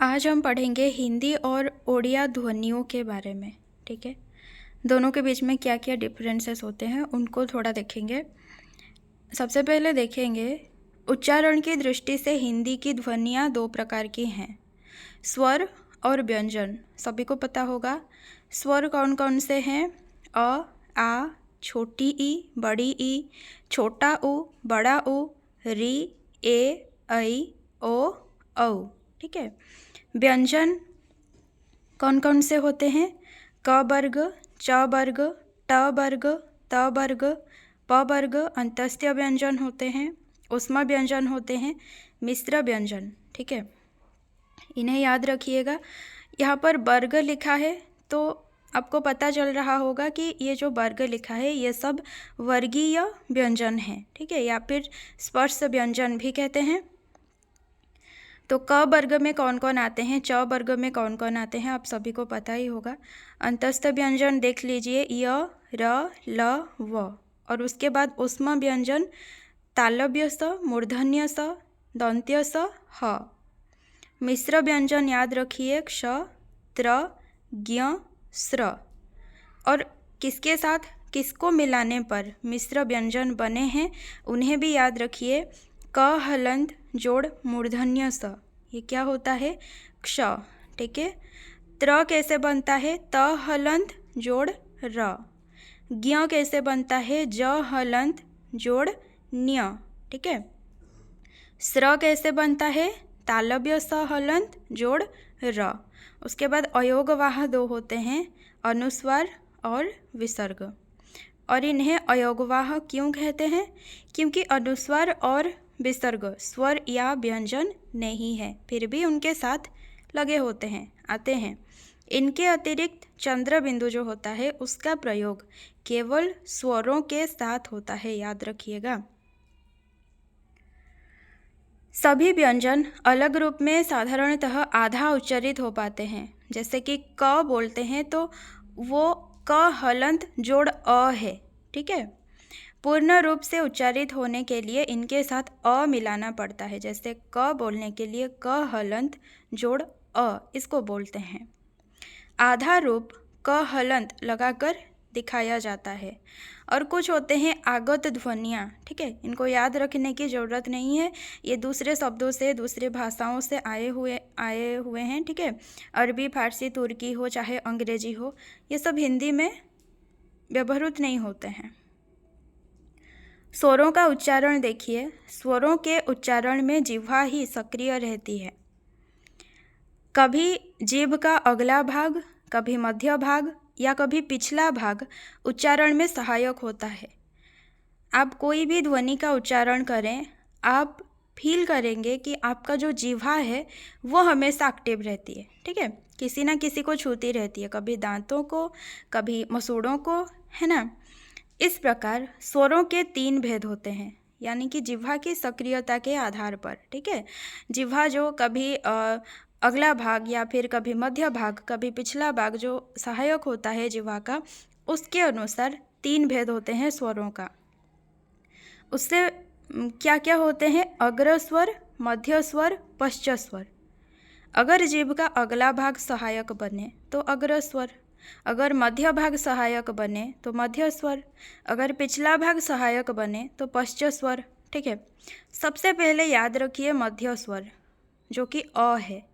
आज हम पढ़ेंगे हिंदी और ओडिया ध्वनियों के बारे में। ठीक है, दोनों के बीच में क्या क्या डिफरेंसेस होते हैं उनको थोड़ा देखेंगे। सबसे पहले देखेंगे उच्चारण की दृष्टि से हिंदी की ध्वनियाँ दो प्रकार की हैं, स्वर और व्यंजन। सभी को पता होगा स्वर कौन कौन से हैं। अ, आ, छोटी ई, बड़ी ई, छोटा उ, बड़ा उ, री, ए, ऐ, ओ, औ। ठीक है। व्यंजन कौन कौन से होते हैं? क वर्ग, च वर्ग, ट वर्ग, त वर्ग, प वर्ग अंतस्त्य व्यंजन होते हैं, ऊष्म व्यंजन होते हैं, मिश्र व्यंजन। ठीक है, इन्हें याद रखिएगा। यहाँ पर वर्ग लिखा है तो आपको पता चल रहा होगा कि ये जो वर्ग लिखा है ये सब वर्गीय व्यंजन है। ठीक है, या फिर स्पर्श व्यंजन भी कहते हैं। तो क वर्ग में कौन कौन आते हैं, च वर्ग में कौन कौन आते हैं, आप सभी को पता ही होगा। अंतस्थ व्यंजन देख लीजिए, य, र, ल, व। और उसके बाद ऊष्म व्यंजन तालव्य स, मूर्धन्य स, दंत्य स, ह। मिश्र व्यंजन याद रखिए, क्ष, त्र, ज्ञ, स्र। और किसके साथ किसको मिलाने पर मिश्र व्यंजन बने हैं उन्हें भी याद रखिए। क हलंत जोड़ मूर्धन्य स, ये क्या होता है? क्ष। ठीक है। त्र कैसे बनता है? त हलंत जोड़ र। ज्ञ कैसे बनता है? ज हलंत जोड़ न्य। ठीक है। स्र कैसे बनता है? तालव्य स हलंत जोड़ र। उसके बाद अयोगवाह दो होते हैं, अनुस्वार और विसर्ग। और इन्हें अयोगवाह क्यों कहते हैं? क्योंकि अनुस्वार और विसर्ग स्वर या व्यंजन नहीं है, फिर भी उनके साथ लगे होते हैं, आते हैं। इनके अतिरिक्त चंद्र बिंदु जो होता है उसका प्रयोग केवल स्वरों के साथ होता है, याद रखिएगा। सभी व्यंजन अलग रूप में साधारणतः आधा उच्चारित हो पाते हैं। जैसे कि क बोलते हैं तो वो क हलंत जोड़ अ है। ठीक है। पूर्ण रूप से उच्चारित होने के लिए इनके साथ अ मिलाना पड़ता है। जैसे क बोलने के लिए क हलंत जोड़ अ, इसको बोलते हैं। आधा रूप क हलंत लगाकर दिखाया जाता है। और कुछ होते हैं आगत ध्वनियाँ। ठीक है, इनको याद रखने की ज़रूरत नहीं है, ये दूसरे शब्दों से दूसरे भाषाओं से आए हुए हैं। ठीक है, अरबी, फारसी, तुर्की हो चाहे अंग्रेजी हो, ये सब हिंदी में व्यवहृत नहीं होते हैं। स्वरों का उच्चारण देखिए, स्वरों के उच्चारण में जिह्वा ही सक्रिय रहती है। कभी जीभ का अगला भाग, कभी मध्य भाग या कभी पिछला भाग उच्चारण में सहायक होता है। आप कोई भी ध्वनि का उच्चारण करें, आप फील करेंगे कि आपका जो जिह्वा है वो हमेशा एक्टिव रहती है। ठीक है, किसी ना किसी को छूती रहती है, कभी दांतों को, कभी मसूड़ों को, है ना। इस प्रकार स्वरों के 3 भेद होते हैं, यानी कि जिह्वा की सक्रियता के आधार पर। ठीक है, जिह्वा जो कभी अगला भाग या फिर कभी मध्य भाग, कभी पिछला भाग जो सहायक होता है जिह्वा का, उसके अनुसार 3 भेद होते हैं स्वरों का। उससे क्या क्या होते हैं? अग्र स्वर, मध्य स्वर, पश्च स्वर। अगर जीभ का अगला भाग सहायक बने तो अग्र स्वर, अगर मध्य भाग सहायक बने तो मध्य स्वर, अगर पिछला भाग सहायक बने तो पश्च स्वर। ठीक है, सबसे पहले याद रखिए मध्य स्वर, जो कि अ है।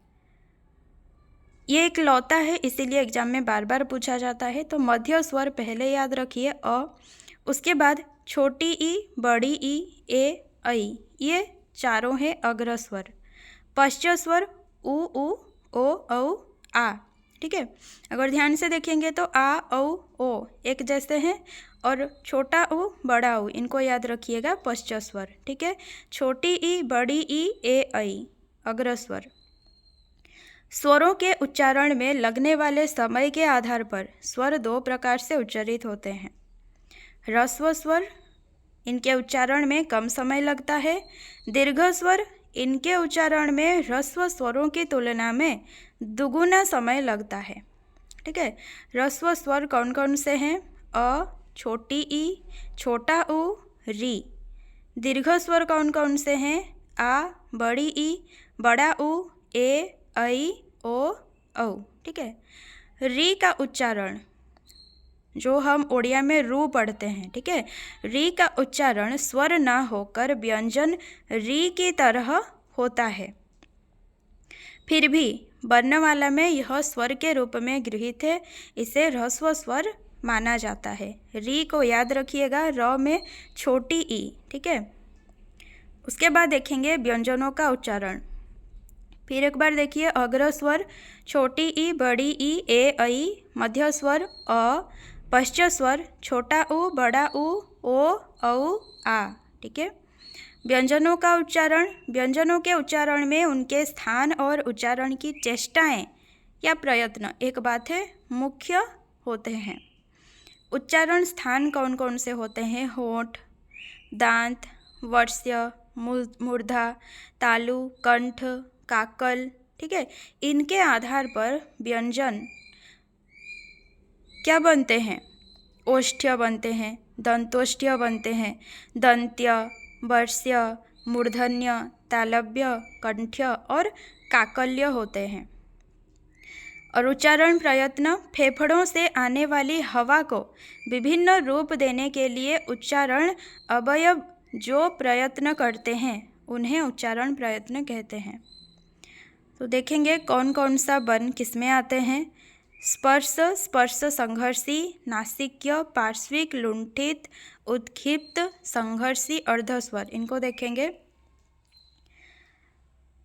ये एक लौता है, इसीलिए एग्जाम में बार बार पूछा जाता है। तो मध्य स्वर पहले याद रखिए अ, उसके बाद छोटी ई, बड़ी ई, ए, ऐ, ये चारों हैं अग्र स्वर। पश्च स्वर उ, ओ, औ, आ। ठीक है, अगर ध्यान से देखेंगे तो आ, औ, ओ एक जैसे हैं, और छोटा उ, बड़ा उ, इनको याद रखिएगा पश्च स्वर। ठीक है, छोटी ई, बड़ी ई, ए, ऐ अग्र स्वर। स्वरों के उच्चारण में लगने वाले समय के आधार पर स्वर 2 प्रकार से उच्चारित होते हैं। ह्रस्व स्वर, इनके उच्चारण में कम समय लगता है। दीर्घ स्वर, इनके उच्चारण में ह्रस्व स्वरों की तुलना में दुगुना समय लगता है। ठीक है, ह्रस्व स्वर कौन कौन से हैं? अ, छोटी ई, छोटा उ, री। दीर्घ स्वर कौन कौन से हैं? आ, बड़ी ई, बड़ा उ, ए, ऐ ओ औ, ठीक है। री का उच्चारण जो हम ओडिया में रू पढ़ते हैं, ठीक है, री का उच्चारण स्वर ना होकर व्यंजन री की तरह होता है। फिर भी वर्णमाला में यह स्वर के रूप में गृहीत है, इसे ह्रस्व स्वर माना जाता है। री को याद रखिएगा, र में छोटी ई, ठीक है। उसके बाद देखेंगे व्यंजनों का उच्चारण। फिर एक बार देखिए, अग्र स्वर छोटी ई, बड़ी ई, ए ऐ, मध्य स्वर अ, पश्च स्वर छोटा उ, बड़ा उ, ओ औ आ, ठीक है। व्यंजनों का उच्चारण, व्यंजनों के उच्चारण में उनके स्थान और उच्चारण की चेष्टाएं या प्रयत्न, एक बात है, मुख्य होते हैं। उच्चारण स्थान कौन कौन से होते हैं? होंठ, दांत, वर्ष्य, मूर्धा, तालु, कंठ, काकल, ठीक है। इनके आधार पर व्यंजन क्या बनते हैं? ओष्ठ्य बनते हैं, दंतोष्ठ्य बनते हैं, दंत्य, वर्ष्य, मूर्धन्य, तालव्य, कंठ्य और काकल्य होते हैं। और उच्चारण प्रयत्न, फेफड़ों से आने वाली हवा को विभिन्न रूप देने के लिए उच्चारण अवयव जो प्रयत्न करते हैं उन्हें उच्चारण प्रयत्न कहते हैं। तो देखेंगे कौन कौन सा वर्ण किसमें आते हैं। स्पर्श, स्पर्श संघर्षी, नासिक्य, पार्श्विक, लुंठित, उत्क्षिप्त, संघर्षी, अर्धस्वर, इनको देखेंगे।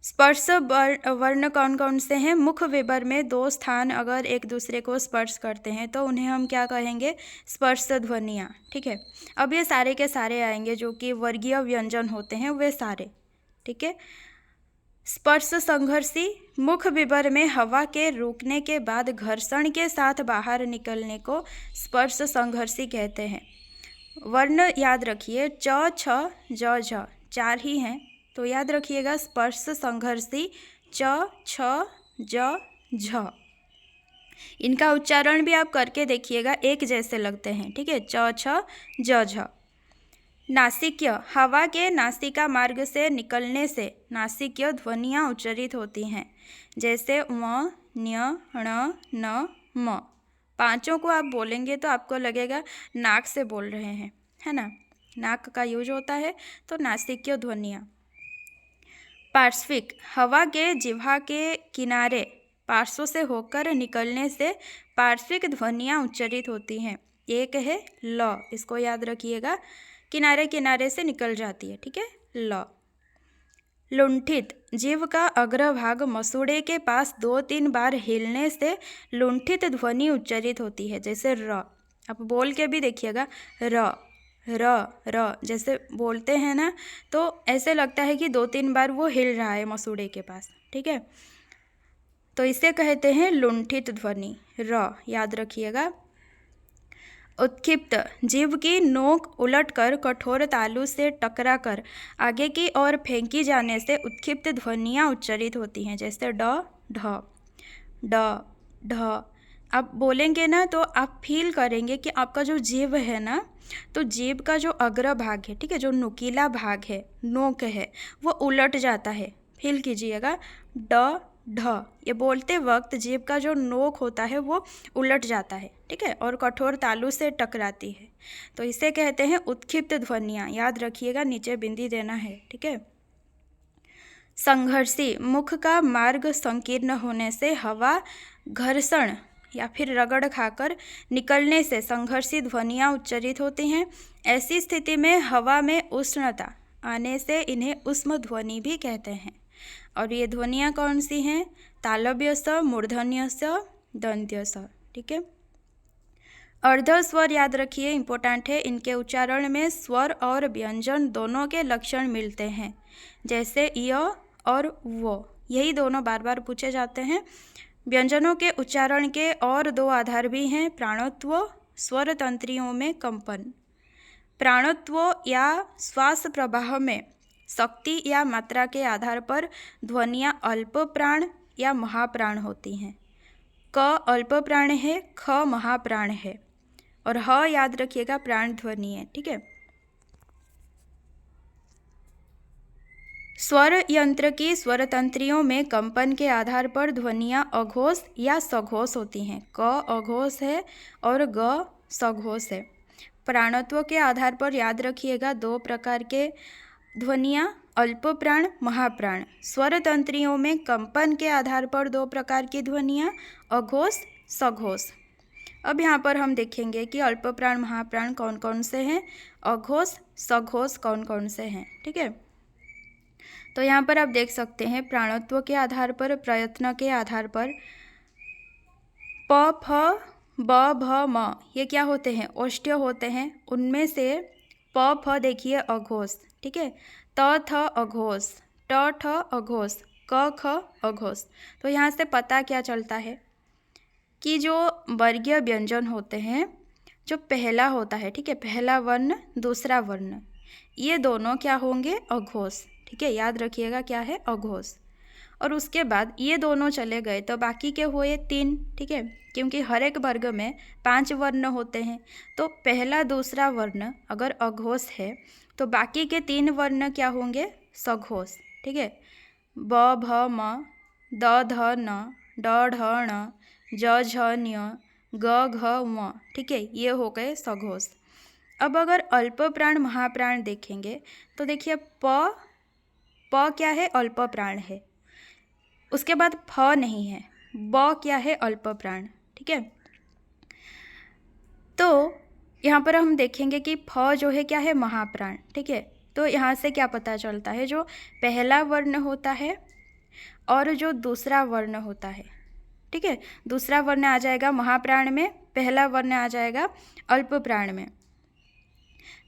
स्पर्श वर्ण कौन कौन से हैं? मुख विवर में दो स्थान अगर एक दूसरे को स्पर्श करते हैं तो उन्हें हम क्या कहेंगे? स्पर्श ध्वनियाँ, ठीक है। अब ये सारे के सारे आएंगे जो कि वर्गीय व्यंजन होते हैं, वे सारे, ठीक है। स्पर्श संघर्षी, मुख विवर में हवा के रुकने के बाद घर्षण के साथ बाहर निकलने को स्पर्श संघर्षी कहते हैं। वर्ण याद रखिए, च, छ, ज, झ, चार ही हैं, तो याद रखिएगा स्पर्श संघर्षी च, छ, ज, झ। इनका उच्चारण भी आप करके देखिएगा, एक जैसे लगते हैं, ठीक है, च, छ, ज, झ। नासिक्य, हवा के नासिका मार्ग से निकलने से नासिक्य ध्वनियाँ उच्चारित होती हैं, जैसे व, न्य, ण, न, म। पांचों को आप बोलेंगे तो आपको लगेगा नाक से बोल रहे हैं, है ना, नाक का यूज होता है, तो नासिक्य ध्वनियाँ। पार्श्विक, हवा के जिह्वा के किनारे पार्श्व से होकर निकलने से पार्श्विक ध्वनियाँ उच्चारित होती हैं। एक है ल, इसको याद रखिएगा, किनारे किनारे से निकल जाती है, ठीक है, ल। लुंठित, जीव का अग्रभाग मसूड़े के पास 2-3 बार हिलने से लुंठित ध्वनि उच्चारित होती है, जैसे र। आप बोल के भी देखिएगा, र र र, जैसे बोलते हैं ना, तो ऐसे लगता है कि 2-3 बार वो हिल रहा है मसूड़े के पास, ठीक है। तो इसे कहते हैं लुंठित ध्वनि, र, याद रखिएगा। उत्क्षिप्त, जीभ की नोक उलटकर कठोर तालु से टकराकर आगे की ओर फेंकी जाने से उत्क्षिप्त ध्वनियाँ उच्चारित होती हैं, जैसे ड, ढ, ड, ढ। आप बोलेंगे ना तो आप फील करेंगे कि आपका जो जीभ है ना, तो जीभ का जो अग्र भाग है, ठीक है, जो नुकीला भाग है, नोक है, वो उलट जाता है। फील कीजिएगा, ड, ढ, ये बोलते वक्त जीभ का जो नोक होता है वो उलट जाता है, ठीक है, और कठोर तालु से टकराती है, तो इसे कहते हैं उत्क्षिप्त ध्वनियाँ। याद रखिएगा, नीचे बिंदी देना है, ठीक है। संघर्षी, मुख का मार्ग संकीर्ण होने से हवा घर्षण या फिर रगड़ खाकर निकलने से संघर्षी ध्वनियाँ उच्चारित होती हैं। ऐसी स्थिति में हवा में उष्णता आने से इन्हें उष्म ध्वनि भी कहते हैं। और ये ध्वनियाँ कौन सी हैं? तालव्य स, मूर्धन्य स, दंत्य स, ठीक है। अर्ध स्वर याद रखिए, इम्पोर्टेंट है। इनके उच्चारण में स्वर और व्यंजन दोनों के लक्षण मिलते हैं, जैसे य और वो, यही दोनों बार बार पूछे जाते हैं। व्यंजनों के उच्चारण के और दो आधार भी हैं, प्राणत्व, स्वर तंत्रियों में कंपन। प्राणत्व या श्वास प्रवाह में शक्ति या मात्रा के आधार पर ध्वनियाँ अल्प प्राण या महाप्राण होती हैं। क अल्प प्राण है, ख महाप्राण है, और ह याद रखिएगा प्राण ध्वनि है, ठीक है। स्वर यंत्र की स्वर तंत्रियों में कंपन के आधार पर ध्वनियाँ अघोष या सघोष होती हैं। क अघोष है और ग सघोष है। प्राणत्व के आधार पर याद रखिएगा दो प्रकार के ध्वनियाँ, अल्प प्राण, महाप्राण। स्वर तंत्रियों में कंपन के आधार पर दो प्रकार की ध्वनियाँ, अघोष, सघोष। अब यहाँ पर हम देखेंगे कि अल्प प्राण, महाप्राण कौन कौन से हैं, अघोष, सघोष कौन कौन से हैं। ठीक है, तो यहाँ पर आप देख सकते हैं प्राणत्व के आधार पर, प्रयत्न के आधार पर प, फ, ब, भ, म ये क्या होते हैं, ओष्ठ्य होते हैं। उनमें से प, फ देखिए अघोष। ठीक है, त, थ अघोष, ट, ठ अघोष, क, ख अघोष। तो यहाँ से पता क्या चलता है कि जो वर्गीय व्यंजन होते हैं, जो पहला होता है, ठीक है, पहला वर्ण, दूसरा वर्ण, ये दोनों क्या होंगे, अघोष। ठीक है, याद रखिएगा क्या है, अघोष। और उसके बाद ये दोनों चले गए तो बाकी के हुए 3। ठीक है, क्योंकि हर एक वर्ग में 5 वर्ण होते हैं, तो पहला दूसरा वर्ण अगर अघोष है तो बाकी के 3 वर्ण क्या होंगे, सघोष। ठीक है, ब, भ, म, द, ध, न, ड, ढ, ण, ज, झ, ञ, ग, घ, ङ। ठीक है, ये हो गए सघोष। अब अगर अल्प प्राण, महाप्राण देखेंगे तो देखिए प क्या है, अल्प प्राण है। उसके बाद फ नहीं है, ब क्या है, अल्प प्राण। ठीक है, तो यहाँ पर हम देखेंगे कि फ जो है क्या है, महाप्राण। ठीक है, तो यहाँ से क्या पता चलता है, जो पहला वर्ण होता है और जो दूसरा वर्ण होता है, ठीक है, दूसरा वर्ण आ जाएगा महाप्राण में, पहला वर्ण आ जाएगा अल्प प्राण में,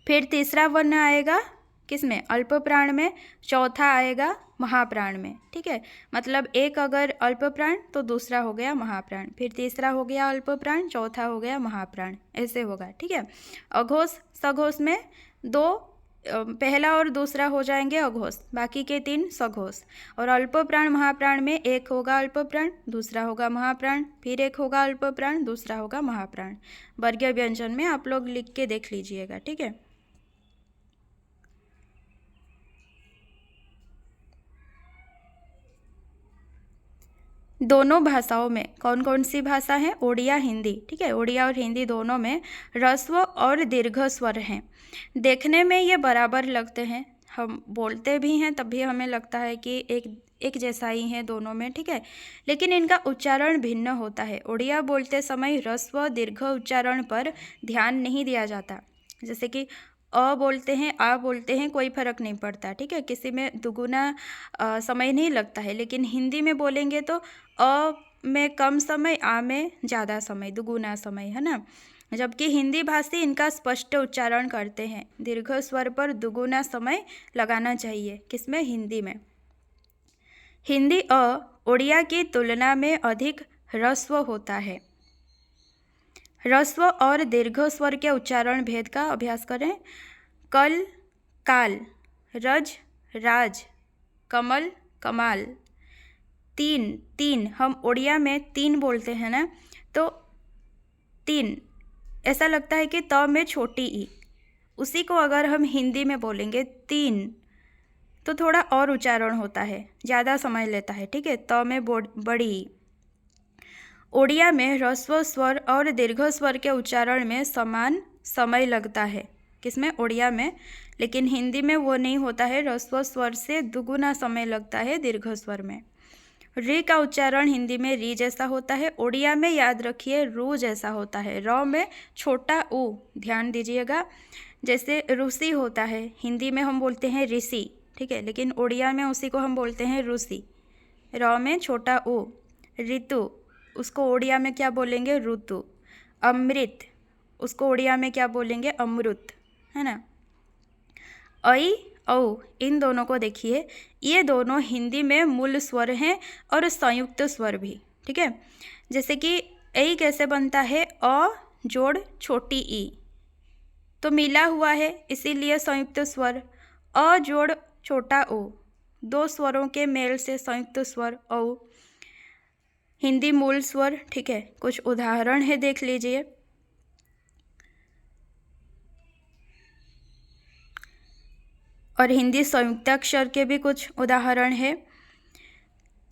फिर तीसरा वर्ण आएगा किसमें, अल्प प्राण में, चौथा आएगा महाप्राण में। ठीक है, मतलब एक अगर अल्प प्राण तो दूसरा हो गया महाप्राण, फिर तीसरा हो गया अल्प प्राण, चौथा हो गया महाप्राण, ऐसे होगा। ठीक है, अघोष सघोष में दो, पहला और दूसरा हो जाएंगे अघोष, बाकी के 3 सघोष। और अल्प प्राण महाप्राण में एक होगा अल्प प्राण, दूसरा होगा महाप्राण, फिर एक होगा अल्प प्राण, दूसरा होगा महाप्राण। वर्गीय व्यंजन में आप लोग लिख के देख लीजिएगा। ठीक है, दोनों भाषाओं में कौन कौन सी भाषा है, ओडिया, हिंदी। ठीक है, ओडिया और हिंदी दोनों में ह्रस्व और दीर्घ स्वर हैं। देखने में ये बराबर लगते हैं, हम बोलते भी हैं तब भी हमें लगता है कि एक जैसा ही है दोनों में। ठीक है, लेकिन इनका उच्चारण भिन्न होता है। ओडिया बोलते समय ह्रस्व दीर्घ उच्चारण पर ध्यान नहीं दिया जाता। जैसे कि अ बोलते हैं, आ बोलते हैं, कोई फर्क नहीं पड़ता। ठीक है, किसी में दुगुना समय नहीं लगता है, लेकिन हिंदी में बोलेंगे तो अ में कम समय, आ में ज़्यादा समय, दुगुना समय, है ना। जबकि हिंदी भाषी इनका स्पष्ट उच्चारण करते हैं। दीर्घ स्वर पर दुगुना समय लगाना चाहिए, किसमें, हिंदी में। हिंदी ओडिया की तुलना में अधिक ह्रस्व होता है। ह्रस्व और दीर्घ स्वर के उच्चारण भेद का अभ्यास करें। कल, काल, रज, राज, कमल, कमाल। तीन हम ओडिया में 3 बोलते हैं ना, तो 3 ऐसा लगता है कि त में छोटी ई, उसी को अगर हम हिंदी में बोलेंगे 3 तो थोड़ा और उच्चारण होता है, ज़्यादा समय लेता है। ठीक है, त में बड़ी ई। ओडिया में ह्रस्व स्वर और दीर्घ स्वर के उच्चारण में समान समय लगता है, किसमें, ओडिया में। लेकिन हिंदी में वो नहीं होता है, ह्रस्व स्वर से दुगुना समय लगता है दीर्घ स्वर में। री का उच्चारण हिंदी में री जैसा होता है, ओडिया में याद रखिए रू जैसा होता है। र में छोटा ऊ, ध्यान दीजिएगा। जैसे रूसी होता है, हिंदी में हम बोलते हैं ऋषि, ठीक है, लेकिन ओडिया में उसी को हम बोलते हैं रूसी। र में छोटा ऊ। ऋतु, उसको ओडिया में क्या बोलेंगे, ऋतु। अमृत, उसको ओडिया में क्या बोलेंगे, अमृत, है ना। ऐ, औ, इन दोनों को देखिए, ये दोनों हिंदी में मूल स्वर हैं और संयुक्त स्वर भी। ठीक है, जैसे कि ऐ कैसे बनता है, अ जोड़ छोटी ई, तो मिला हुआ है इसीलिए संयुक्त स्वर। अ जोड़ छोटा ओ, 2 स्वरों के मेल से संयुक्त स्वर औ, हिंदी मूल स्वर। ठीक है, कुछ उदाहरण है, देख लीजिए। और हिंदी संयुक्ताक्षर के भी कुछ उदाहरण है।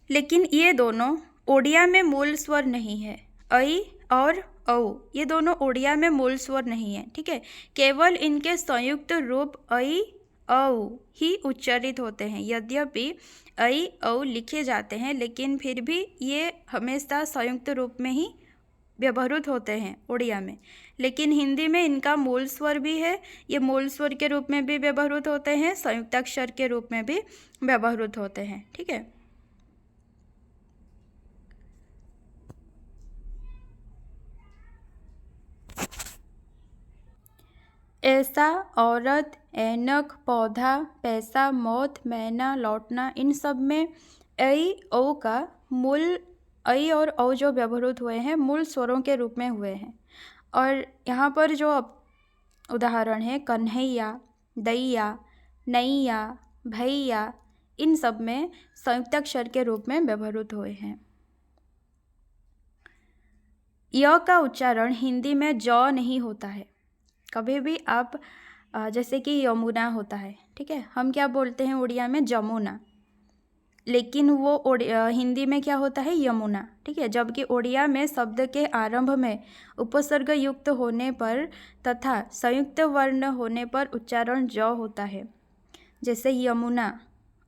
लेकिन ये दोनों ओडिया में मूल स्वर नहीं है। ऐ और औ ये दोनों ओडिया में मूल स्वर नहीं है, ठीक है। केवल इनके संयुक्त रूप ऐ औ ही उच्चारित होते हैं। यद्यपि ऐ औ लिखे जाते हैं, लेकिन फिर भी ये हमेशा संयुक्त रूप में ही व्यवहृत होते हैं ओडिया में। लेकिन हिंदी में इनका मूल स्वर भी है, ये मूल स्वर के रूप में भी व्यवहृत होते हैं, संयुक्ताक्षर के रूप में भी व्यवहृत होते हैं, ठीक है। ऐसा, औरत, ऐनक, पौधा, पैसा, मौत, मैना, लौटना, इन सब में ऐ औ का मूल ऐ और औ जो व्यवहृत हुए हैं मूल स्वरों के रूप में हुए हैं। और यहाँ पर जो उदाहरण है कन्हैया, दैया, नैया, भैया, इन सब में संयुक्ताक्षर के रूप में व्यवहृत हुए हैं। य का उच्चारण हिंदी में ज नहीं होता है। कभी भी आप जैसे कि यमुना होता है, ठीक है, हम क्या बोलते हैं उड़िया में जमुना, लेकिन वो हिंदी में क्या होता है यमुना, ठीक है। जबकि ओडिया में शब्द के आरंभ में उपसर्ग युक्त होने पर तथा संयुक्त वर्ण होने पर उच्चारण ज होता है। जैसे यमुना,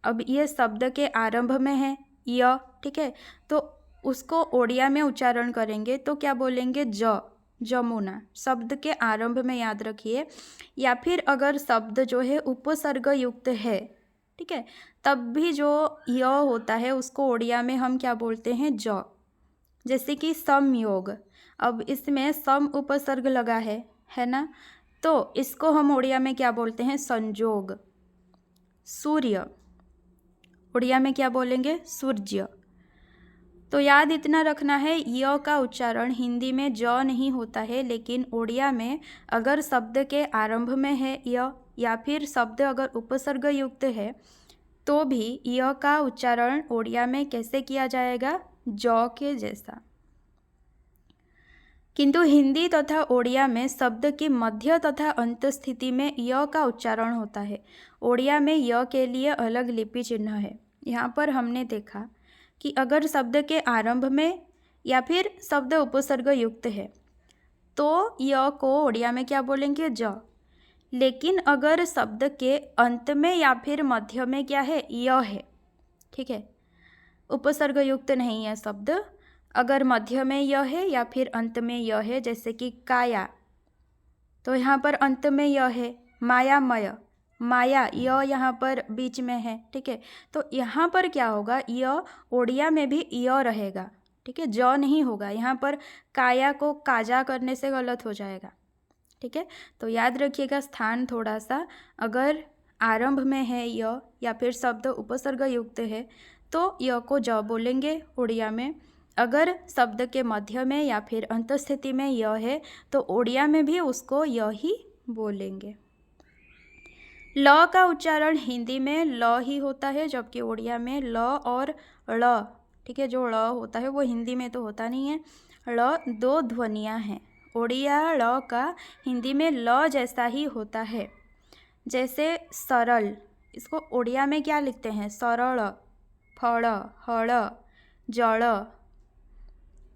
अब ये शब्द के आरंभ में है य, ठीक है, तो उसको ओडिया में उच्चारण करेंगे तो क्या बोलेंगे ज, जमुना, शब्द के आरंभ में, याद रखिए। या फिर अगर शब्द जो है उपसर्ग युक्त है, ठीक है, तब भी जो य होता है उसको ओडिया में हम क्या बोलते हैं ज। जैसे कि समयोग, अब इसमें सम उपसर्ग लगा है ना, तो इसको हम ओडिया में क्या बोलते हैं संजोग। सूर्य, ओडिया में क्या बोलेंगे सूर्य। तो याद इतना रखना है, य का उच्चारण हिंदी में ज नहीं होता है, लेकिन ओडिया में अगर शब्द के आरंभ में है य या फिर शब्द अगर उपसर्ग युक्त है तो भी य का उच्चारण ओडिया में कैसे किया जाएगा, ज के जैसा। किंतु हिंदी तथा ओडिया में शब्द की मध्य तथा अंत स्थिति में य का उच्चारण होता है। ओडिया में य के लिए अलग लिपि चिन्ह है। यहाँ पर हमने देखा कि अगर शब्द के आरंभ में या फिर शब्द उपसर्ग युक्त है तो य को ओडिया में क्या बोलेंगे ज। लेकिन अगर शब्द के अंत में या फिर मध्य में क्या है य है, ठीक है, उपसर्ग युक्त नहीं है शब्द, अगर मध्य में य है या फिर अंत में य है, जैसे कि काया, तो यहाँ पर अंत में य है। मायामय, माया य यहाँ पर बीच में है, ठीक है, तो यहाँ पर क्या होगा य ओडिया में भी य रहेगा, ठीक है, ज नहीं होगा। यहाँ पर काया को काजा करने से गलत हो जाएगा, ठीक है। तो याद रखिएगा स्थान थोड़ा सा, अगर आरंभ में है य या फिर शब्द उपसर्ग युक्त है तो य को ज बोलेंगे ओडिया में। अगर शब्द के मध्य में या फिर अंत स्थिति में य है तो ओडिया में भी उसको य ही बोलेंगे। ल का उच्चारण हिंदी में ल ही होता है, जबकि ओडिया में ल और ड़, ठीक है, जो ड़ होता है वो हिंदी में तो होता नहीं है। ड़ दो ध्वनियाँ हैं। ओडिया ड़ का हिंदी में ल जैसा ही होता है। जैसे सरल, इसको ओडिया में क्या लिखते हैं सरल, फड़, हड़, जड़,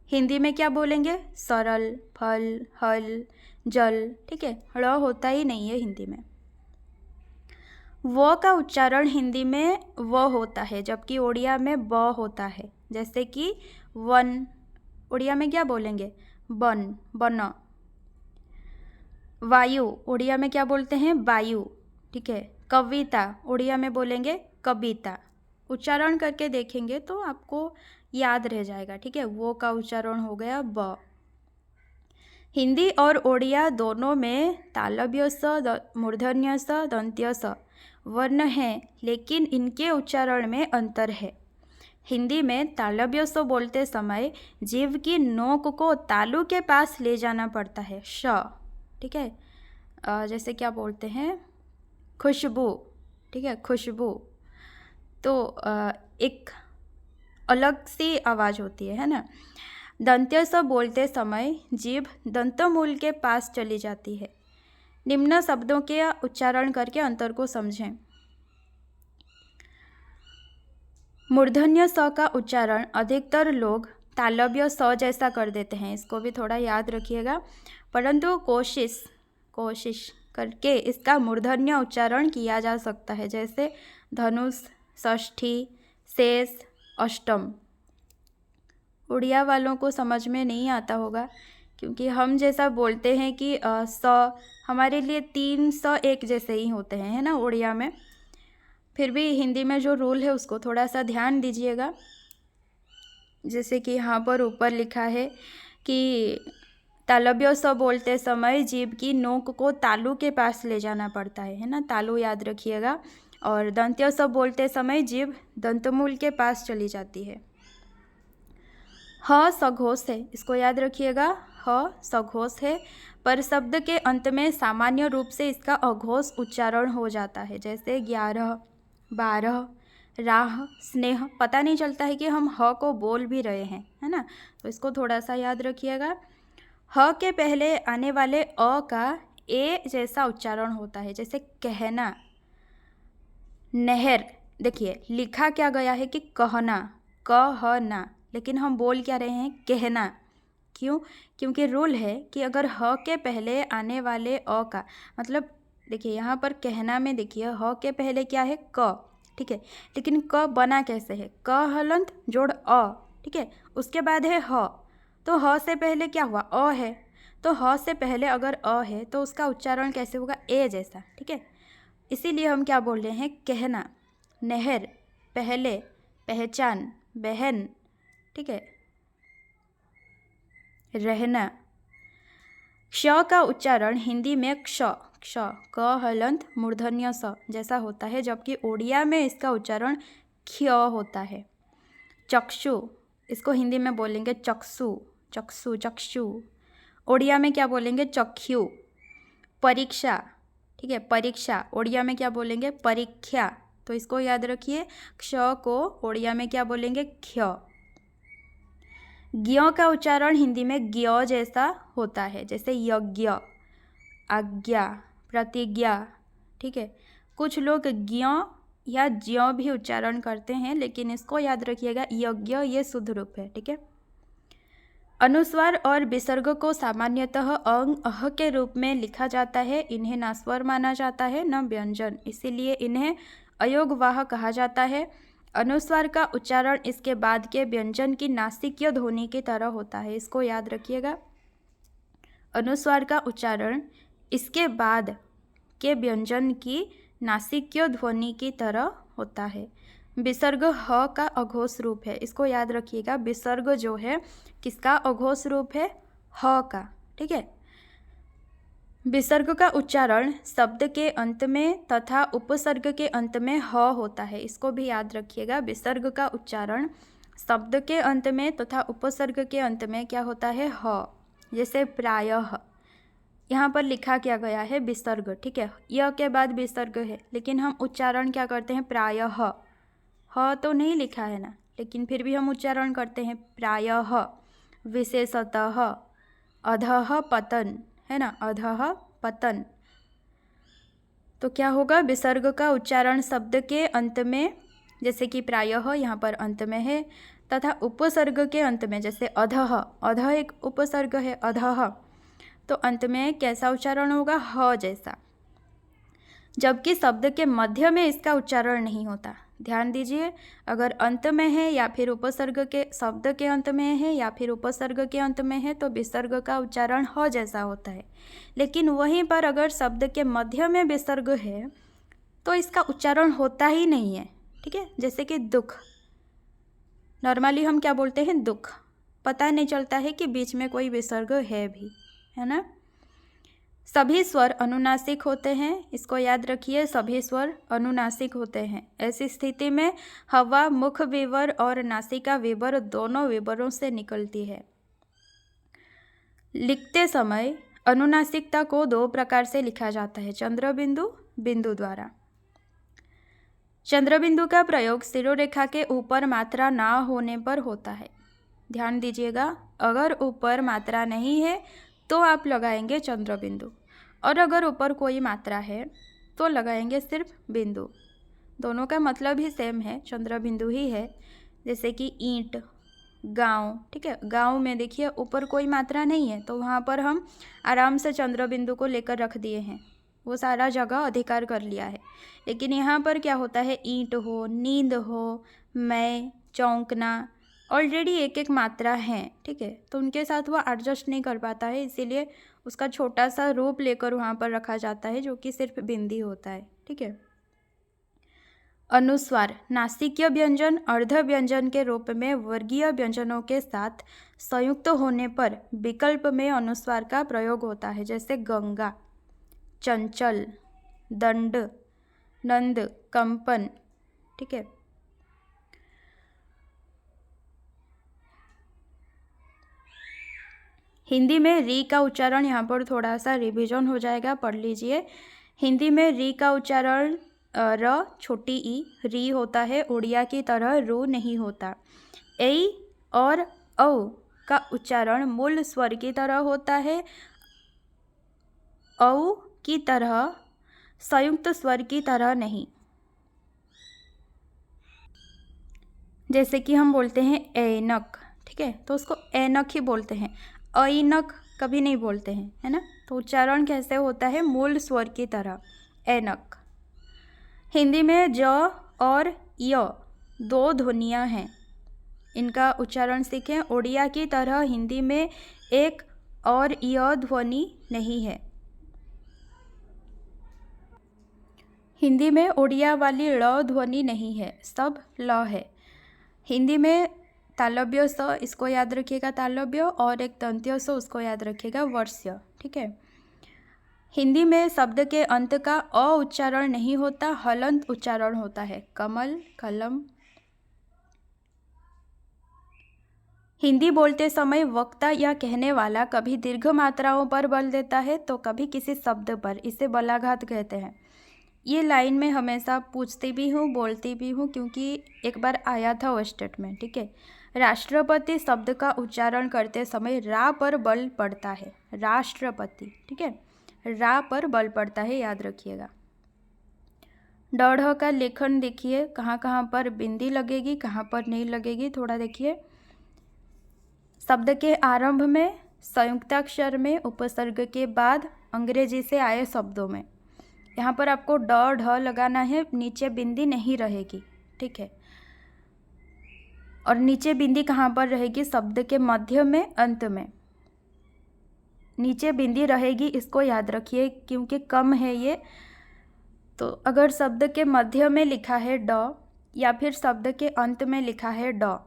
हिंदी में क्या बोलेंगे सरल, फल, हल, जल, ठीक है, ड़ होता ही नहीं है हिंदी में। व का उच्चारण हिंदी में व होता है, जबकि ओडिया में ब होता है। जैसे कि वन, ओडिया में क्या बोलेंगे बन, बन। वायु, ओडिया में क्या बोलते हैं वायु, ठीक है। कविता, ओडिया में बोलेंगे कविता। उच्चारण करके देखेंगे तो आपको याद रह जाएगा, ठीक है। वो का उच्चारण हो गया ब। हिंदी और ओडिया दोनों में तालव्य स, मूर्धन्य स, दंत्य स वर्ण हैं, लेकिन इनके उच्चारण में अंतर है। हिंदी में तालव्य स बोलते समय जीभ की नोक को तालु के पास ले जाना पड़ता है, श, ठीक है। जैसे क्या बोलते हैं खुशबू, ठीक है, खुशबू, तो एक अलग सी आवाज़ होती है ना। दंत्य स बोलते समय जीभ दंतमूल के पास चली जाती है। निम्न शब्दों के उच्चारण करके अंतर को समझें। मूर्धन्य स का उच्चारण अधिकतर लोग तालव्य स जैसा कर देते हैं, इसको भी थोड़ा याद रखिएगा, परंतु कोशिश करके इसका मूर्धन्य उच्चारण किया जा सकता है, जैसे धनुष, षष्ठी, शेष, अष्टम। उड़िया वालों को समझ में नहीं आता होगा, क्योंकि हम जैसा बोलते हैं कि स हमारे लिए 3 स एक जैसे ही होते हैं, है ना, उड़िया में। फिर भी हिंदी में जो रूल है उसको थोड़ा सा ध्यान दीजिएगा। जैसे कि यहाँ पर ऊपर लिखा है कि तालव्य स बोलते समय जीभ की नोक को तालू के पास ले जाना पड़ता है ना, तालू याद रखिएगा। और दंत्य स बोलते समय जीभ दंतमूल के पास चली जाती है। ह सघोष है, इसको याद रखिएगा, ह सघोष है, पर शब्द के अंत में सामान्य रूप से इसका अघोष उच्चारण हो जाता है, जैसे 11, 12, राह, स्नेह। पता नहीं चलता है कि हम ह को बोल भी रहे हैं, है ना, तो इसको थोड़ा सा याद रखिएगा। ह के पहले आने वाले अ का ए जैसा उच्चारण होता है, जैसे कहना, नहर। देखिए लिखा क्या गया है कि कहना, कहना, लेकिन हम बोल क्या रहे हैं, कहना। क्यों? क्योंकि रूल है कि अगर ह के पहले आने वाले अ का मतलब, देखिए यहाँ पर कहना में देखिए ह के पहले क्या है, क, ठीक है, लेकिन क बना कैसे है, क हलंत जोड़ अ, ठीक है, उसके बाद है ह, तो ह से पहले क्या हुआ, अ है, तो ह से पहले अगर अ है तो उसका उच्चारण कैसे होगा, ए जैसा, ठीक है। इसीलिए हम क्या बोल रहे हैं, कहना, नहर, पहले, पहचान, बहन, ठीक है, रहना। क्ष का उच्चारण हिंदी में क्ष, क हलंत मूर्धन्य स जैसा होता है, जबकि ओडिया में इसका उच्चारण क्ष होता है। चक्षु, इसको हिंदी में बोलेंगे चक्षु, चक्षु, चक्षु। ओडिया में क्या बोलेंगे, चक्षु। परीक्षा, ठीक है, परीक्षा, ओडिया में क्या बोलेंगे, परीक्षा। तो इसको याद रखिए, क्ष को ओडिया में क्या बोलेंगे, क्ष। ज्ञ का उच्चारण हिंदी में ज्ञ जैसा होता है, जैसे यज्ञ, आज्ञा, प्रतिज्ञा, ठीक है। कुछ लोग ज्ञ या ज्ञ भी उच्चारण करते हैं, लेकिन इसको याद रखिएगा, यज्ञ ये शुद्ध रूप है, ठीक है। अनुस्वार और विसर्ग को सामान्यतः अंग अह के रूप में लिखा जाता है, इन्हें ना स्वर माना जाता है न व्यंजन, इसीलिए इन्हें अयोगवाह कहा जाता है। अनुस्वार का उच्चारण इसके बाद के व्यंजन की नासिकीय ध्वनि की तरह होता है, इसको याद रखिएगा। अनुस्वार का उच्चारण इसके बाद के व्यंजन की नासिकीय ध्वनि की तरह होता है। विसर्ग ह का अघोष रूप है, इसको याद रखिएगा। विसर्ग जो है किसका अघोष रूप है, ह का, ठीक है। विसर्ग का उच्चारण शब्द के अंत में तथा उपसर्ग के अंत में ह होता है, इसको भी याद रखिएगा। विसर्ग का उच्चारण शब्द के अंत में तथा उपसर्ग के अंत में क्या होता है, ह। जैसे प्रायः, यहाँ पर लिखा क्या गया है, विसर्ग, ठीक है, य के बाद विसर्ग है, लेकिन हम उच्चारण क्या करते हैं, प्रायः। ह तो नहीं लिखा है ना, लेकिन फिर भी हम उच्चारण करते हैं प्रायः। विशेषतः, अधः पतन, है ना, अधः पतन। तो क्या होगा, विसर्ग का उच्चारण शब्द के अंत में, जैसे कि प्रायः यहाँ पर अंत में है, तथा उपसर्ग के अंत में, जैसे अधः, अधः एक उपसर्ग है, अधः, तो अंत में कैसा उच्चारण होगा, ह जैसा। जबकि शब्द के मध्य में इसका उच्चारण नहीं होता। ध्यान दीजिए, अगर अंत में है या फिर उपसर्ग के, शब्द के अंत में है या फिर उपसर्ग के अंत में है, तो विसर्ग का उच्चारण ह जैसा होता है। लेकिन वहीं पर अगर शब्द के मध्य में विसर्ग है तो इसका उच्चारण होता ही नहीं है, ठीक है। जैसे कि दुख, नॉर्मली हम क्या बोलते हैं, दुख, पता नहीं चलता है कि बीच में कोई विसर्ग है भी, है ना। सभी स्वर अनुनासिक होते हैं, इसको याद रखिए, सभी स्वर अनुनासिक होते हैं। ऐसी स्थिति में हवा मुख विवर और नासिका विवर दोनों विवरों से निकलती है। लिखते समय अनुनासिकता को 2 प्रकार से लिखा जाता है, चंद्र बिंदु, बिंदु द्वारा। चंद्र बिंदु का प्रयोग शिरोरेखा के ऊपर मात्रा ना होने पर होता है। ध्यान दीजिएगा, अगर ऊपर मात्रा नहीं है तो आप लगाएंगे चंद्र बिंदु, और अगर ऊपर कोई मात्रा है तो लगाएंगे सिर्फ बिंदु। दोनों का मतलब ही सेम है, चंद्र बिंदु ही है। जैसे कि ईंट, गांव, ठीक है, गांव में देखिए ऊपर कोई मात्रा नहीं है, तो वहाँ पर हम आराम से चंद्र बिंदु को लेकर रख दिए हैं, वो सारा जगह अधिकार कर लिया है। लेकिन यहाँ पर क्या होता है, ईंट हो, नींद हो, मैं, चौंकना, ऑलरेडी एक एक मात्रा है, ठीक है, तो उनके साथ वो एडजस्ट नहीं कर पाता है, इसीलिए उसका छोटा सा रूप लेकर वहाँ पर रखा जाता है, जो कि सिर्फ बिंदी होता है, ठीक है। अनुस्वार नासिकीय व्यंजन अर्ध व्यंजन के रूप में वर्गीय व्यंजनों के साथ संयुक्त होने पर विकल्प में अनुस्वार का प्रयोग होता है, जैसे गंगा, चंचल, दंड, नंद, कंपन, ठीक है। हिंदी में री का उच्चारण यहाँ पर थोड़ा सा रिवीजन हो जाएगा, पढ़ लीजिए। हिंदी में री का उच्चारण र छोटी ई री होता है, उड़िया की तरह रू नहीं होता। ए और औ का उच्चारण मूल स्वर की तरह होता है, औ की तरह, संयुक्त स्वर की तरह नहीं। जैसे कि हम बोलते हैं ऐनक, ठीक है, तो उसको ऐनक ही बोलते हैं, ऐनक कभी नहीं बोलते हैं, है ना। तो उच्चारण कैसे होता है, मूल स्वर की तरह, ऐनक। हिंदी में ज और य दो ध्वनियाँ हैं, इनका उच्चारण सीखें। उड़िया की तरह हिंदी में एक और य ध्वनि नहीं है। हिंदी में उड़िया वाली ळ ध्वनि नहीं है, सब ल है। हिंदी में तालव्य स, इसको याद रखिएगा तालव्य, और एक दंत्य स, उसको याद रखिएगा वर्ष्य, ठीक है। हिंदी में शब्द के अंत का अ उच्चारण नहीं होता, हलंत उच्चारण होता है, कमल, कलम। हिंदी बोलते समय वक्ता या कहने वाला कभी दीर्घ मात्राओं पर बल देता है तो कभी किसी शब्द पर, इसे बलाघात कहते हैं। ये लाइन में हमेशा पूछती भी हूँ, बोलती भी हूँ, क्योंकि एक बार आया था वो स्टेटमेंट, ठीक है। राष्ट्रपति शब्द का उच्चारण करते समय रा पर बल पड़ता है, राष्ट्रपति, ठीक है, रा पर बल पड़ता है, याद रखिएगा। ड का लेखन देखिए, कहाँ कहाँ पर बिंदी लगेगी, कहाँ पर नहीं लगेगी, थोड़ा देखिए। शब्द के आरंभ में, संयुक्ताक्षर में, उपसर्ग के बाद, अंग्रेजी से आए शब्दों में, यहाँ पर आपको ड ढ लगाना है, नीचे बिंदी नहीं रहेगी, ठीक है। और नीचे बिंदी कहाँ पर रहेगी, शब्द के मध्य में, अंत में नीचे बिंदी रहेगी, इसको याद रखिए, क्योंकि कम है ये। तो अगर शब्द के मध्य में लिखा है ड, या फिर शब्द के अंत में लिखा है ड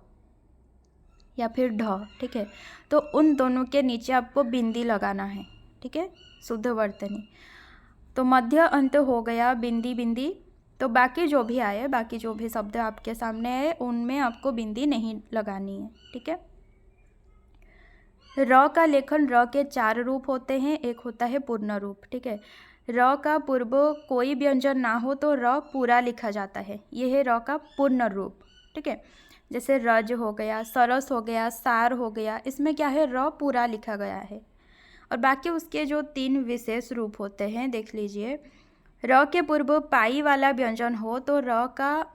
या फिर ढ, ठीक है, तो उन दोनों के नीचे आपको बिंदी लगाना है, ठीक है, शुद्ध वर्तनी। तो मध्य अंत हो गया बिंदी बिंदी, तो बाकी जो भी आए, बाकी जो भी शब्द आपके सामने है, उनमें आपको बिंदी नहीं लगानी है, ठीक है। र का लेखन, र के 4 रूप होते हैं, एक होता है पूर्ण रूप, ठीक है। र का पूर्व कोई व्यंजन ना हो तो र पूरा लिखा जाता है, यह है र का पूर्ण रूप, ठीक है। जैसे रज हो गया, सरस हो गया, सार हो गया, इसमें क्या है, र पूरा लिखा गया है। और बाकी उसके जो 3 विशेष रूप होते हैं देख लीजिए। र के पूर्व पाई वाला व्यंजन हो तो र का,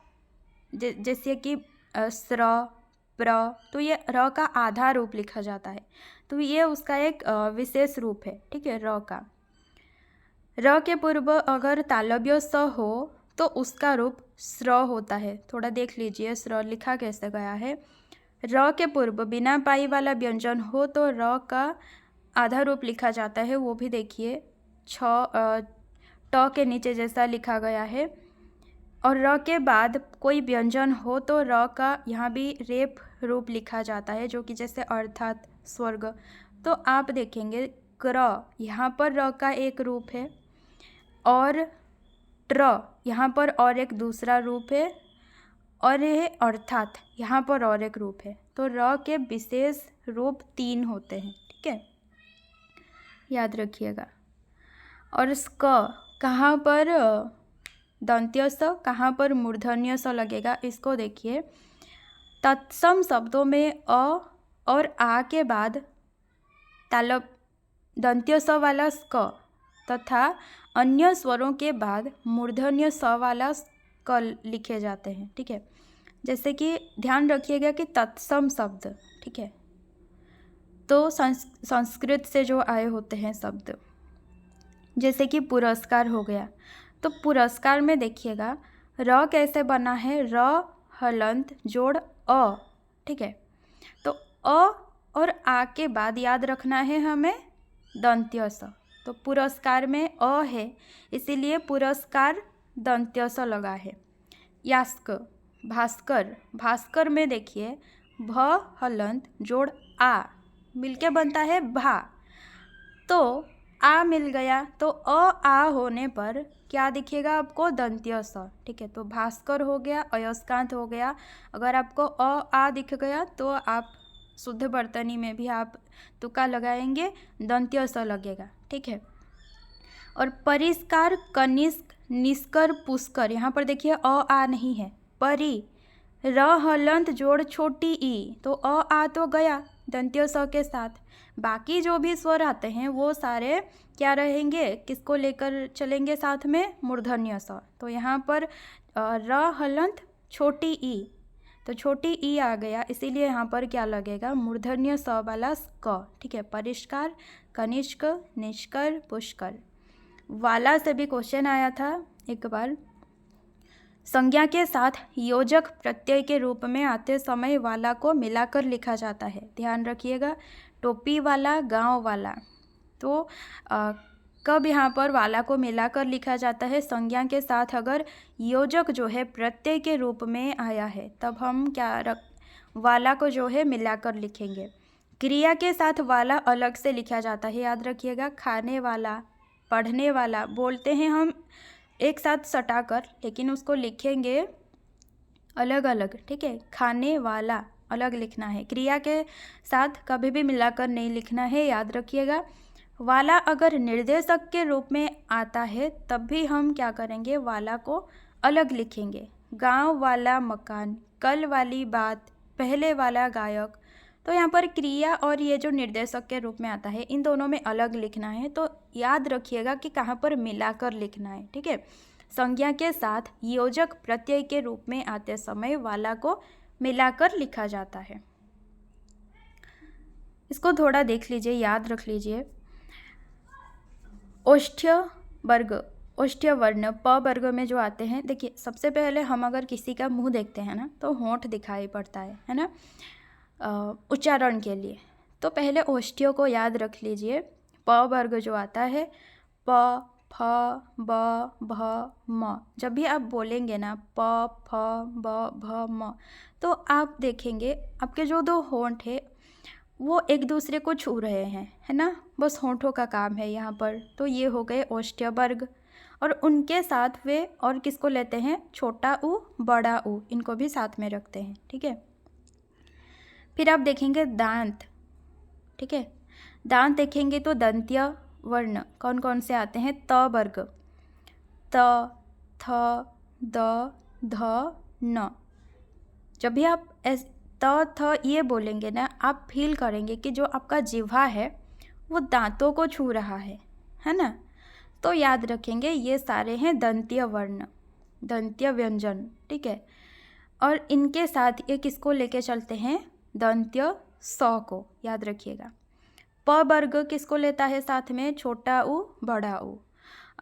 जैसे कि स्र, प्र, तो ये र का आधा रूप लिखा जाता है, तो ये उसका एक विशेष रूप है, ठीक है, र का। र के पूर्व अगर तालव्य स हो तो उसका रूप स्र होता है, थोड़ा देख लीजिए स्र लिखा कैसे गया है। र के पूर्व बिना पाई वाला व्यंजन हो तो र का आधा रूप लिखा जाता है, वो भी देखिए, ट के नीचे जैसा लिखा गया है। और र के बाद कोई व्यंजन हो तो र का यहाँ भी रेप रूप लिखा जाता है, जो कि जैसे अर्थात, स्वर्ग। तो आप देखेंगे क्र, यहाँ पर र का एक रूप है, और ट्र यहाँ पर और एक दूसरा रूप है, और यह अर्थात यहाँ पर और एक रूप है। तो र के विशेष रूप 3 होते हैं, ठीक है, याद रखिएगा। और स्क कहाँ पर दंत्य स, कहाँ पर मूर्धन्य स लगेगा, इसको देखिए। तत्सम शब्दों में अ और आ के बाद दंत्य स वाला स्क तथा अन्य स्वरों के बाद मूर्धन्य स वाला कल लिखे जाते हैं, ठीक है। जैसे कि ध्यान रखिएगा कि तत्सम शब्द, ठीक है, तो संस्कृत से जो आए होते हैं शब्द, जैसे कि पुरस्कार हो गया, तो पुरस्कार में देखिएगा र कैसे बना है, र हलंत जोड़ अ, ठीक है। तो अ और आ के बाद याद रखना है हमें दंत्य स, तो पुरस्कार में अ है इसीलिए पुरस्कार दंत्य स लगा है। यास्क भास्कर, भास्कर में देखिए भ हलंत जोड़ आ मिलके बनता है भा, तो आ मिल गया, तो आ होने पर क्या दिखेगा आपको, दंत्य स, ठीक है। तो भास्कर हो गया, अयस्कांत हो गया। अगर आपको आ दिख गया तो आप शुद्ध वर्तनी में भी आप तुक्का लगाएंगे, दंत्य स लगेगा, ठीक है। और परिष्कार, कनिष्क, निष्कर, पुष्कर, यहाँ पर देखिए आ नहीं है, परि र हलंत जोड़ छोटी ई, तो आ तो गया दंत्य स के साथ। बाकी जो भी स्वर आते हैं वो सारे क्या रहेंगे, किसको लेकर चलेंगे साथ में, मूर्धन्य स। तो यहाँ पर र हलंत छोटी ई, तो छोटी ई आ गया, इसीलिए यहाँ पर क्या लगेगा, मूर्धन्य स वाला क, ठीक है। परिष्कार, कनिष्क, निष्कर, पुष्कर। वाला से भी क्वेश्चन आया था एक बार, संज्ञा के साथ योजक प्रत्यय के रूप में आते समय वाला को मिलाकर लिखा जाता है। ध्यान रखिएगा, टोपी वाला, गांव वाला, तो कब यहाँ पर वाला को मिलाकर लिखा जाता है, संज्ञा के साथ अगर योजक जो है प्रत्यय के रूप में आया है तब हम वाला को जो है मिलाकर लिखेंगे। क्रिया के साथ वाला अलग से लिखा जाता है, याद रखिएगा, खाने वाला, पढ़ने वाला बोलते हैं हम एक साथ सटाकर, लेकिन उसको लिखेंगे अलग अलग, ठीक है। खाने वाला अलग लिखना है, क्रिया के साथ कभी भी मिलाकर नहीं लिखना है, याद रखिएगा। वाला अगर निर्देशक के रूप में आता है तब भी हम क्या करेंगे, वाला को अलग लिखेंगे। गांव वाला मकान, कल वाली बात, पहले वाला गायक, तो यहाँ पर क्रिया और ये जो निर्देशक के रूप में आता है इन दोनों में अलग लिखना है, तो याद रखिएगा कि कहाँ पर मिलाकर लिखना है, ठीक है। संज्ञा के साथ योजक प्रत्यय के रूप में आते समय वाला को मिलाकर लिखा जाता है। इसको थोड़ा देख लीजिए, याद रख लीजिए। ओष्ठ्य वर्ग, ओष्ठ्य वर्ण प वर्ग में जो आते हैं, देखिए सबसे पहले हम अगर किसी का मुंह देखते हैं ना तो होंठ दिखाई पड़ता है ना, उच्चारण के लिए। तो पहले ओष्ठ्यों को याद रख लीजिए। प वर्ग जो आता है, प, फ, ब, भ, म, जब भी आप बोलेंगे ना प, फ, ब, भ, म, तो आप देखेंगे आपके जो दो होंठ है वो एक दूसरे को छू रहे हैं, है ना, बस होंठों का काम है यहाँ पर। तो ये हो गए ओष्ठ्य वर्ग, और उनके साथ वे और किसको लेते हैं, छोटा ऊ, बड़ा ऊ, इनको भी साथ में रखते हैं, ठीक है। फिर आप देखेंगे दांत, ठीक है, दांत देखेंगे तो दंत्य वर्ण कौन कौन से आते हैं, त वर्ग, त, थ, द, ध, न। जब भी आप त, थ ये बोलेंगे ना, आप फील करेंगे कि जो आपका जिह्वा है वो दांतों को छू रहा है ना, तो याद रखेंगे ये सारे हैं दंत्य वर्ण, दंत्य व्यंजन, ठीक है। और इनके साथ ये किसको लेके चलते हैं, दंत्य स को, याद रखिएगा। प वर्ग किसको लेता है साथ में, छोटा ऊ, बड़ा ऊ,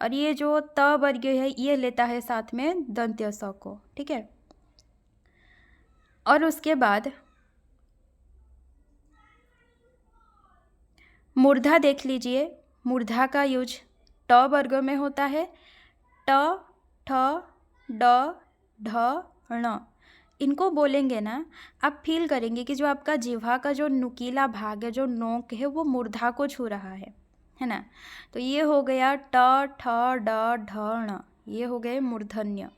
और ये जो त वर्ग है ये लेता है साथ में दंत्य स को, ठीक है। और उसके बाद मूर्धा देख लीजिए, मूर्धा का यूज ट वर्ग में होता है, ट, ठ, ड, ढ, ण, इनको बोलेंगे ना आप फील करेंगे कि जो आपका जिह्वा का जो नुकीला भाग है, जो नोक है, वो मूर्धा को छू रहा है ना। तो ये हो गया ट, ठ, ड, ढ, ण, ये हो गए मूर्धन्य,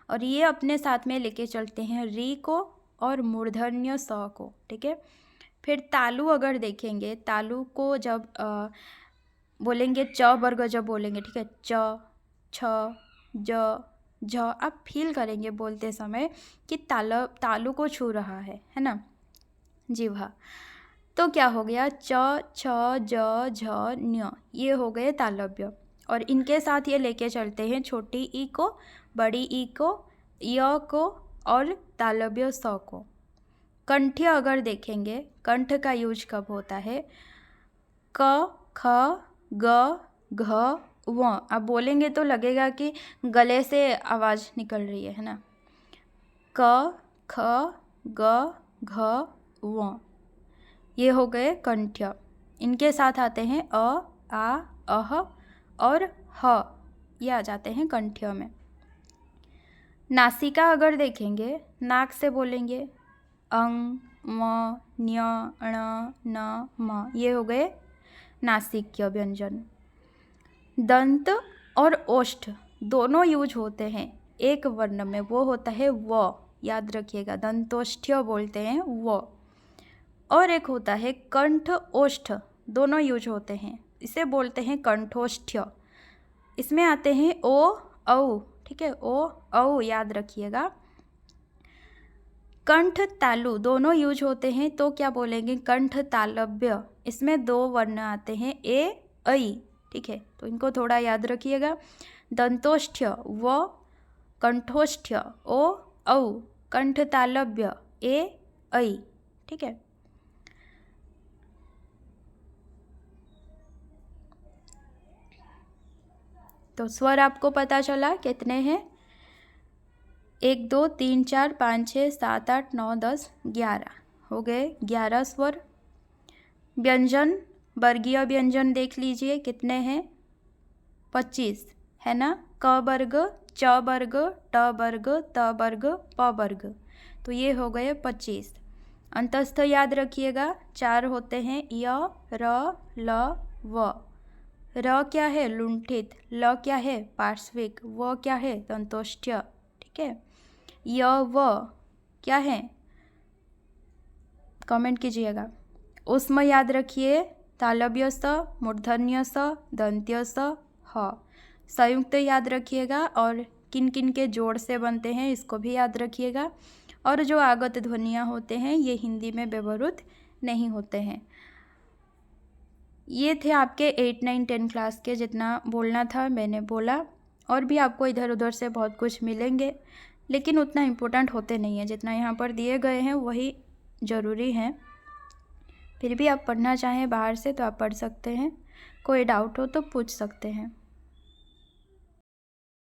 और ये अपने साथ में लेके चलते हैं री को और मूर्धन्य स को, ठीक है। फिर तालु अगर देखेंगे, तालु को जब बोलेंगे च वर्ग जब बोलेंगे, ठीक है, च, छ, ज, झ, आप फील करेंगे बोलते समय कि तालु को छू रहा है ना जिह्वा। तो क्या हो गया, च, छ, ज, झ, न्य, ये हो गए तालव्य, और इनके साथ ये लेके चलते हैं छोटी ई को, बड़ी ई को, य को और तालव्य स को। कंठ्य अगर देखेंगे, कंठ का यूज कब होता है? क, ख, ग, घ, व। आप बोलेंगे तो लगेगा कि गले से आवाज़ निकल रही है ना। क, ख, ग, घ, व, ये हो गए कंठ्य। इनके साथ आते हैं अ, आ, अह और ह, ये आ जाते हैं कंठ्य में। नासिका अगर देखेंगे, नाक से बोलेंगे अंग, म, न्य, ण, न, म, ये हो गए नासिक्य व्यंजन। दंत और ओष्ठ दोनों यूज होते हैं एक वर्ण में, वो होता है व, याद रखिएगा, दंतोष्ठ्य बोलते हैं व। और एक होता है कंठ ओष्ठ, दोनों यूज होते हैं, इसे बोलते हैं कंठोष्ठ्य। इसमें आते हैं ओ, औ, ठीक है, ओ, औ याद रखिएगा। कंठ तालु दोनों यूज होते हैं, तो क्या बोलेंगे? कंठ तालव्य। इसमें दो वर्ण आते हैं ए, ऐ, ठीक है, तो इनको थोड़ा याद रखिएगा। दंतोष्ठ्य व, कंठोष्ठ्य ओ, औ, कंठ तालव्य ए, ऐ, ठीक है। तो स्वर आपको पता चला कितने हैं? 1, 2, 3, 4, 5, 6, 7, 8, 9, 10, 11 हो गए 11 स्वर। व्यंजन, वर्गीय व्यंजन देख लीजिए कितने हैं? 25 है ना। क वर्ग, च वर्ग, ट वर्ग, त वर्ग, प वर्ग, तो ये हो गए 25। अंतस्थ याद रखिएगा 4 होते हैं, य, र, ल, व। र क्या है? लुंठित। ल क्या है? पार्श्विक। व क्या है? दंतोष्ठ्य, ठीक है। य, व क्या है? कमेंट कीजिएगा। उष्म याद रखिए, तालव्य स, मूर्धन्य स, दंत्य स, ह। संयुक्त याद रखिएगा, और किन किन के जोड़ से बनते हैं इसको भी याद रखिएगा। और जो आगत ध्वनियाँ होते हैं ये हिंदी में व्यवहृत नहीं होते हैं। ये थे आपके 8, 9, 10 क्लास के, जितना बोलना था मैंने बोला। और भी आपको इधर उधर से बहुत कुछ मिलेंगे, लेकिन उतना इम्पोर्टेंट होते नहीं हैं। जितना यहाँ पर दिए गए हैं वही ज़रूरी हैं। फिर भी आप पढ़ना चाहें बाहर से तो आप पढ़ सकते हैं, कोई डाउट हो तो पूछ सकते हैं।